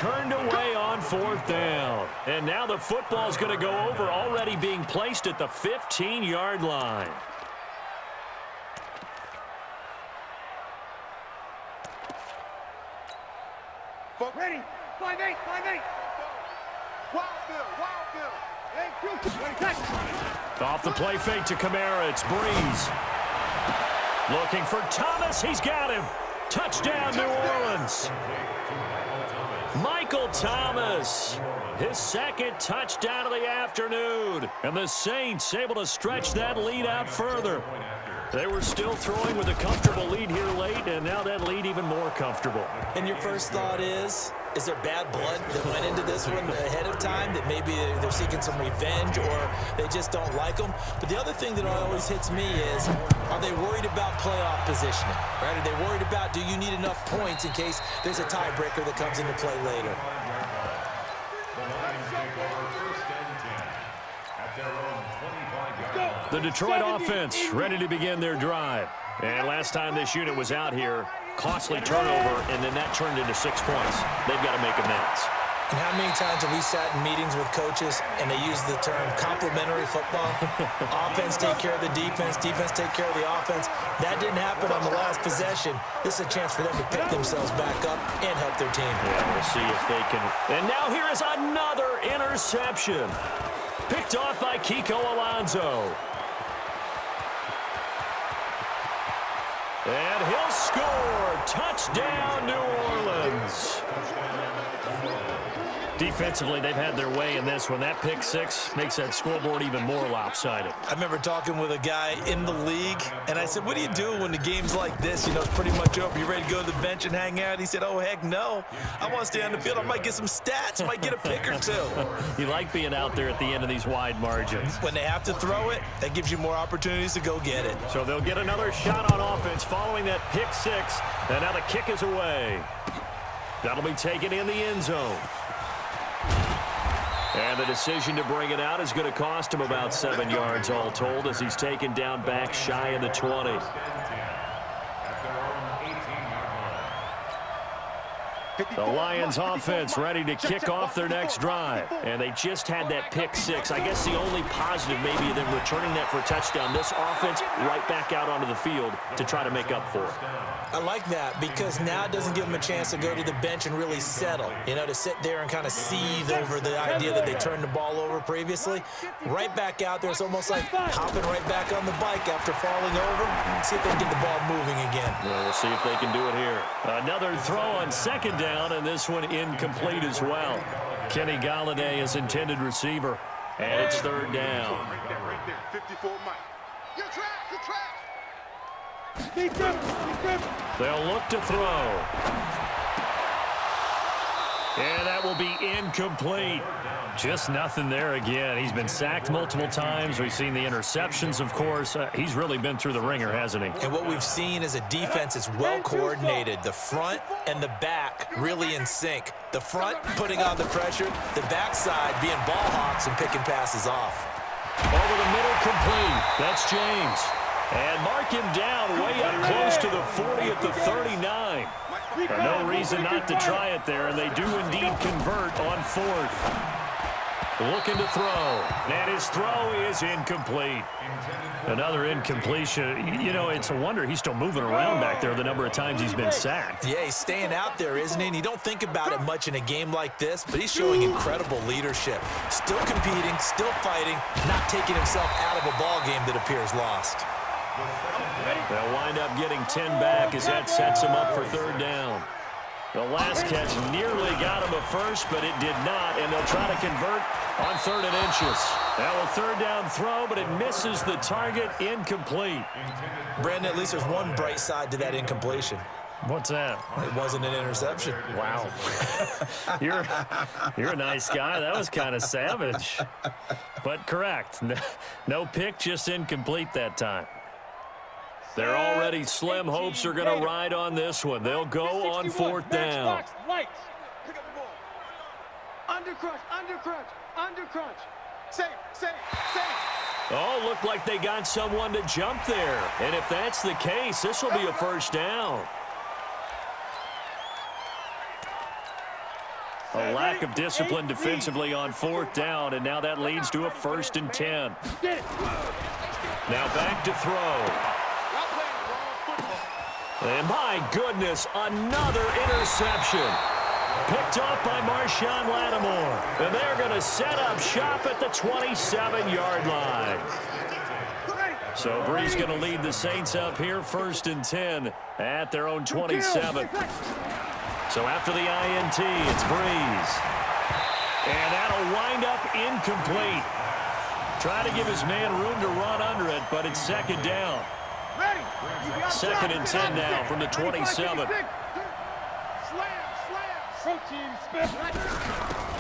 turned away on 4th down. And now the football is going to go over, already being placed at the 15-yard line. Ready. 5-8. Wild Bill. Off the play fake to Kamara. It's Breeze. Looking for Thomas. He's got him. Touchdown, New Orleans. Michael Thomas. His second touchdown of the afternoon. And the Saints able to stretch that lead out further. They were still throwing with a comfortable lead here late, and now that lead even more comfortable. And your first thought is there bad blood that went into this one ahead of time, that maybe they're seeking some revenge or they just don't like them? But the other thing that always hits me is, are they worried about playoff positioning? Right? Are they worried about, do you need enough points in case there's a tiebreaker that comes into play later? The Detroit offense ready to begin their drive. And last time this unit was out here, costly turnover, and then that turned into 6 points. They've got to make amends. And how many times have we sat in meetings with coaches and they use the term complementary football? Offense take care of the defense, defense take care of the offense. That didn't happen on the last possession. This is a chance for them to pick themselves back up and help their team. Yeah, we'll see if they can. And now here is another interception. Picked off by Kiko Alonso. And he'll score. Touchdown, New Orleans. Defensively, they've had their way in this one. That pick six makes that scoreboard even more lopsided. I remember talking with a guy in the league, and I said, what do you do when the game's like this? You know, it's pretty much over. You ready to go to the bench and hang out? He said, oh, heck no. I want to stay on the field. I might get some stats. I might get a pick or two. You like being out there at the end of these wide margins. When they have to throw it, that gives you more opportunities to go get it. So they'll get another shot on offense following that pick six. And now the kick is away. That'll be taken in the end zone. And the decision to bring it out is going to cost him about 7 yards all told as he's taken down back shy of the 20. The Lions offense ready to kick off their next drive. And they just had that pick six. I guess the only positive maybe of them returning that for a touchdown. This offense right back out onto the field to try to make up for it. I like that because now it doesn't give them a chance to go to the bench and really settle. You know, to sit there and kind of seethe over the idea that they turned the ball over previously. Right back out there. It's almost like hopping right back on the bike after falling over. See if they can get the ball moving again. Well, we'll see if they can do it here. Another throw on second down, and this one incomplete as well. Kenny Galladay is intended receiver, and it's third down. Right there, 54 Mike. You're trapped. They'll look to throw. And that will be incomplete. Just nothing there again. He's been sacked multiple times. We've seen the interceptions, of course. He's really been through the ringer, hasn't he? And what we've seen is a defense that's well coordinated. The front and the back really in sync. The front putting on the pressure. The backside being ball hawks and picking passes off. Over the middle, complete. That's James. And mark him down way up close to the 40 at the 39. No reason not to try it there, and they do indeed convert on fourth. Looking to throw, and his throw is incomplete. Another incompletion. You know, it's a wonder he's still moving around back there the number of times he's been sacked. Yeah, he's staying out there, isn't he? And you don't think about it much in a game like this, but he's showing incredible leadership. Still competing, still fighting, not taking himself out of a ball game that appears lost. They'll wind up getting 10 back as that sets him up for third down. The last catch nearly got him a first, but it did not, and they'll try to convert on 3rd and inches. Now a third down throw, but it misses the target, incomplete. Brandon, at least there's one bright side to that incompletion. What's that? It wasn't an interception. Wow. You're a nice guy. That was kind of savage. But correct. No pick, just incomplete that time. They're already slim hopes are going to ride on this one. They'll go on 4th down. Pick up the ball. Under crunch. Safe. Oh, looked like they got someone to jump there. And if that's the case, this will be a first down. A lack of discipline defensively on 4th down, and now that leads to a 1st and 10. Now back to throw. And my goodness, another interception. Picked off by Marshawn Lattimore. And they're going to set up shop at the 27-yard line. So Brees going to lead the Saints up here, 1st and 10 at their own 27. So after the INT, it's Brees. And that'll wind up incomplete. Try to give his man room to run under it, but it's 2nd down. 2nd and 10 now from the 27.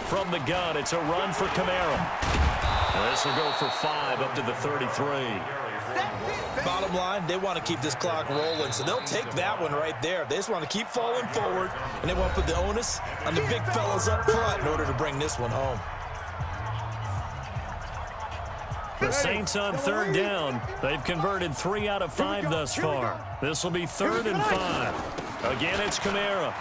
From the gun, it's a run for Kamara. And this will go for 5 up to the 33. Bottom line, they want to keep this clock rolling, so they'll take that one right there. They just want to keep falling forward, and they want to put the onus on the big fellas up front in order to bring this one home. The Saints on 3rd down. They've converted 3 out of 5 thus far. This will be 3rd and 5. Again, it's Kamara.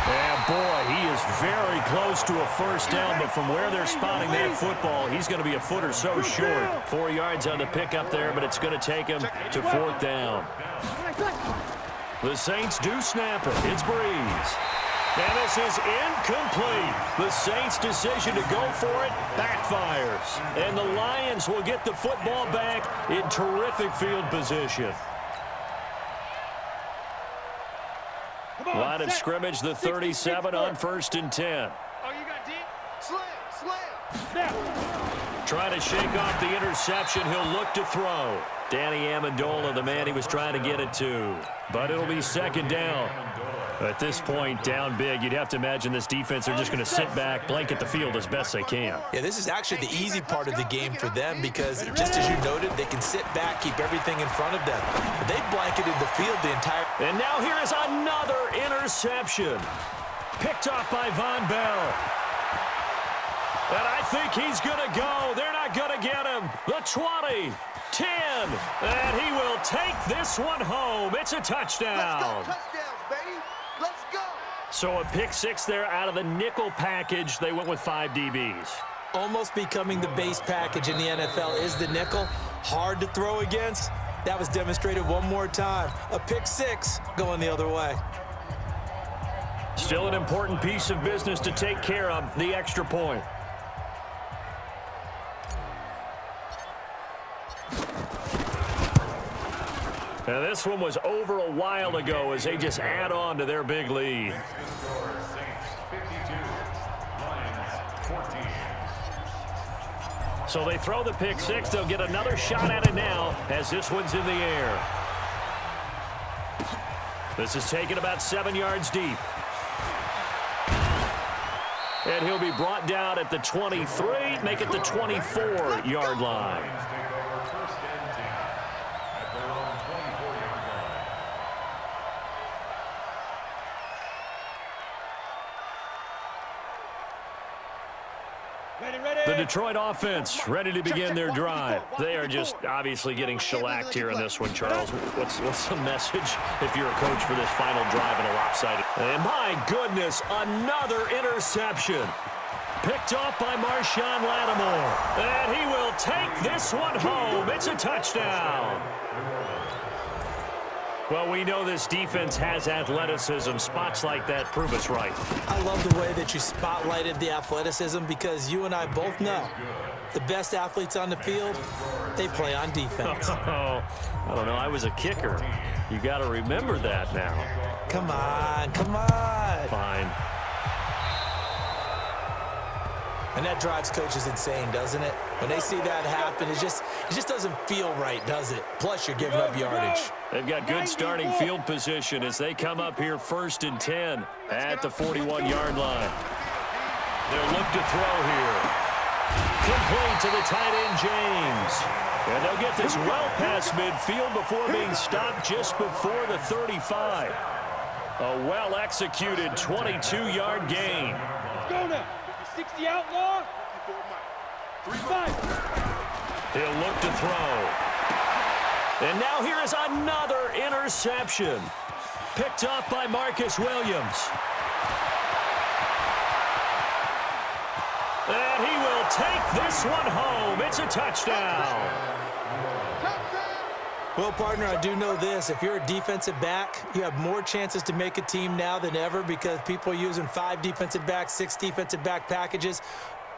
Yeah, boy, he is very close to a 1st down, but from where they're spotting that football, he's going to be a foot or so short. 4 yards on the pickup there, but it's going to take him to 4th down. The Saints do snap it. It's Brees. And this is incomplete. The Saints' decision to go for it backfires. And the Lions will get the football back in terrific field position. Line of scrimmage, the 37 on 1st and 10. Oh, you got deep? Slam. Trying to shake off the interception. He'll look to throw. Danny Amendola, the man he was trying to get it to. But it'll be 2nd down. At this point, down big, you'd have to imagine this defense are just going to sit back, blanket the field as best they can. Yeah, this is actually the easy part of the game for them because, just as you noted, they can sit back, keep everything in front of them. But they've blanketed the field the entire... And now here is another interception. Picked off by Von Bell. And I think he's going to go. They're not going to get him. The 20, 10, and he will take this one home. It's a touchdown. So a pick 6 there out of the nickel package. They went with 5 DBs. Almost becoming the base package in the NFL is the nickel. Hard to throw against. That was demonstrated one more time. A pick 6 going the other way. Still an important piece of business to take care of, the extra point. Now this one was over a while ago as they just add on to their big lead. So they throw the pick 6. They'll get another shot at it now as this one's in the air. This is taken about 7 yards deep. And he'll be brought down at the 23, make it the 24-yard line. The Detroit offense ready to begin their drive. They are just obviously getting shellacked here in this one, Charles. What's the message if you're a coach for this final drive in a lopsided? And my goodness, another interception. Picked off by Marshawn Lattimore. And he will take this one home. It's a touchdown. Well, we know this defense has athleticism. Spots like that prove us right. I love the way that you spotlighted the athleticism because you and I both know the best athletes on the field, they play on defense. Oh, I don't know. I was a kicker. You got to remember that now. Come on, come on. Fine. And that drives coaches insane, doesn't it? When they see that happen, it just doesn't feel right, does it? Plus, you're giving up yardage. They've got good starting field position as they come up here 1st and 10 at the 41-yard line. They'll look to throw here. Complete to the tight end, James. And they'll get this well past midfield before being stopped just before the 35. A well-executed 22-yard gain. Go now. 60 outlaw. 3-5. He'll look to throw. And now here is another interception. Picked off by Marcus Williams. And he will take this one home. It's a touchdown. Well, partner, I do know this. If you're a defensive back, you have more chances to make a team now than ever because people are using 5 defensive backs, 6 defensive back packages.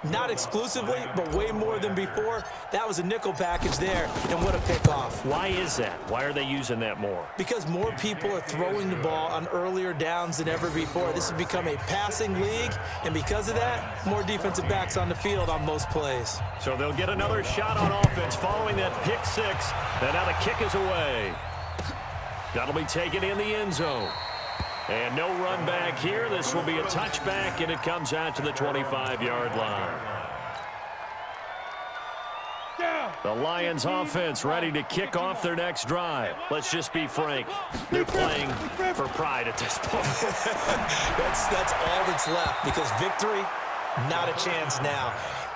Not exclusively, but way more than before. That was a nickel package there, and what a pickoff. Why is that? Why are they using that more? Because more people are throwing the ball on earlier downs than ever before. This has become a passing league, and because of that, more defensive backs on the field on most plays. So they'll get another shot on offense following that pick 6, and now the kick is away. That'll be taken in the end zone. And no run back here. This will be a touchback, and it comes out to the 25-yard line. The Lions offense ready to kick off their next drive. Let's just be frank. They're playing for pride at this point. That's all that's left because victory, not a chance now.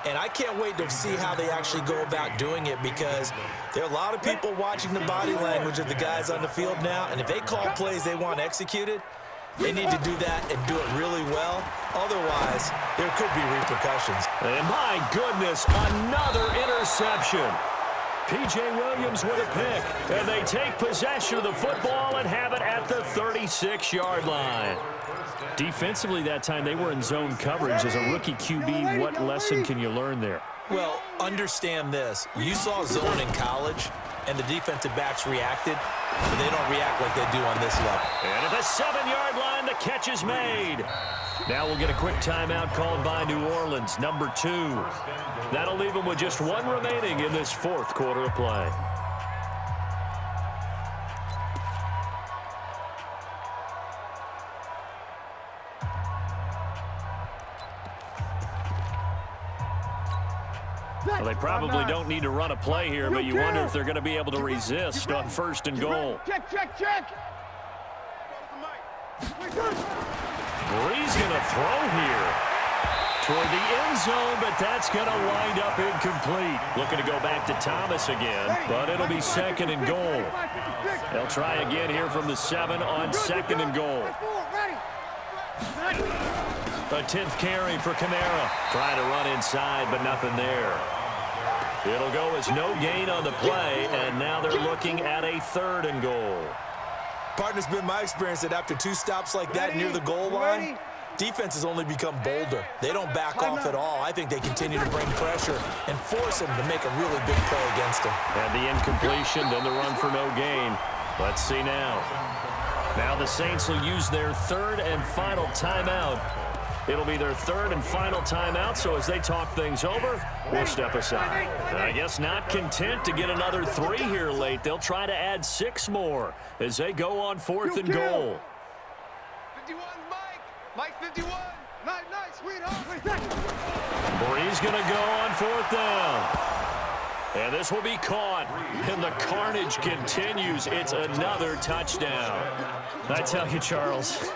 And I can't wait to see how they actually go about doing it because there are a lot of people watching the body language of the guys on the field now. And if they call plays they want executed, they need to do that and do it really well. Otherwise, there could be repercussions. And my goodness, another interception. P.J. Williams with a pick. And they take possession of the football and have it at the 36-yard line. Defensively that time, they were in zone coverage. As a rookie QB, what lesson can you learn there? Well, understand this. You saw zone in college, and the defensive backs reacted, but they don't react like they do on this level. And at the 7-yard line, the catch is made. Now we'll get a quick timeout called by New Orleans, number 2. That'll leave them with just 1 remaining in this 4th quarter of play. Well, they probably don't need to run a play here, but you wonder if they're going to be able to resist on 1st and goal. Check. Bree's going to throw here toward the end zone, but that's going to wind up incomplete. Looking to go back to Thomas again, but it'll be 2nd and goal. They'll try again here from the 7 on 2nd and goal. A 10th carry for Kamara. Trying to run inside, but nothing there. It'll go as no gain on the play, and now they're looking at a 3rd and goal. Partner, it's been my experience that after 2 stops like that near the goal line, defenses only become bolder. They don't back off at all. I think they continue to bring pressure and force them to make a really big play against them. And the incompletion, then the run for no gain. Let's see now. Now the Saints will use their 3rd and final timeout. It'll be their 3rd and final timeout, so as they talk things over, we'll step aside. I guess not content to get another 3 here late. They'll try to add 6 more as they go on 4th and goal. 51, Mike 51. Nice, sweetheart. Bree's going to go on 4th down. And this will be caught, and the carnage continues. It's another touchdown. I tell you, Charles,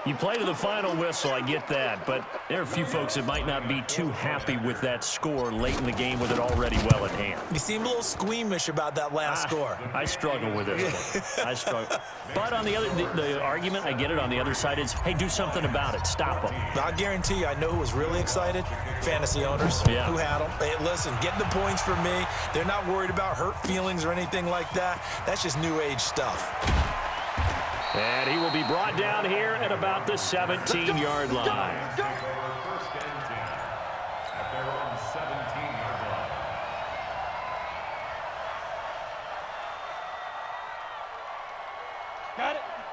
you play to the final whistle, I get that, but there are a few folks that might not be too happy with that score late in the game with it already well at hand. You seem a little squeamish about that last score. I struggle with it. I struggle. But on the other, the argument, I get it, on the other side is, hey, do something about it. Stop them. I guarantee you, I know who was really excited. Fantasy owners who had them. Hey, listen, getting the points for me. They're not worried about hurt feelings or anything like that. That's just new age stuff. And he will be brought down here at about the 17-yard line.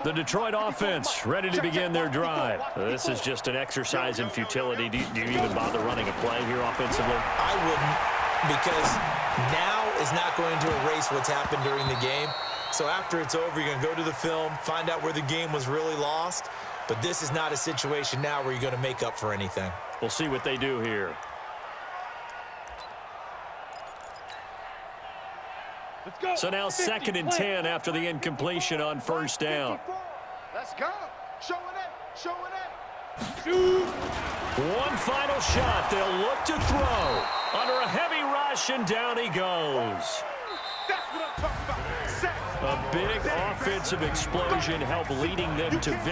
The Detroit offense ready to begin their drive. This is just an exercise in futility. Do you even bother running a play here offensively? I wouldn't, because now is not going to erase what's happened during the game. So after it's over, you're going to go to the film, find out where the game was really lost. But this is not a situation now where you're going to make up for anything. We'll see what they do here. So now 2nd and 10 after the incompletion on 1st down. Let's go. Showing it. Shoot. One final shot. They'll look to throw. Under a heavy rush, and down he goes. That's what I'm talking about. A big offensive explosion helped leading them to victory.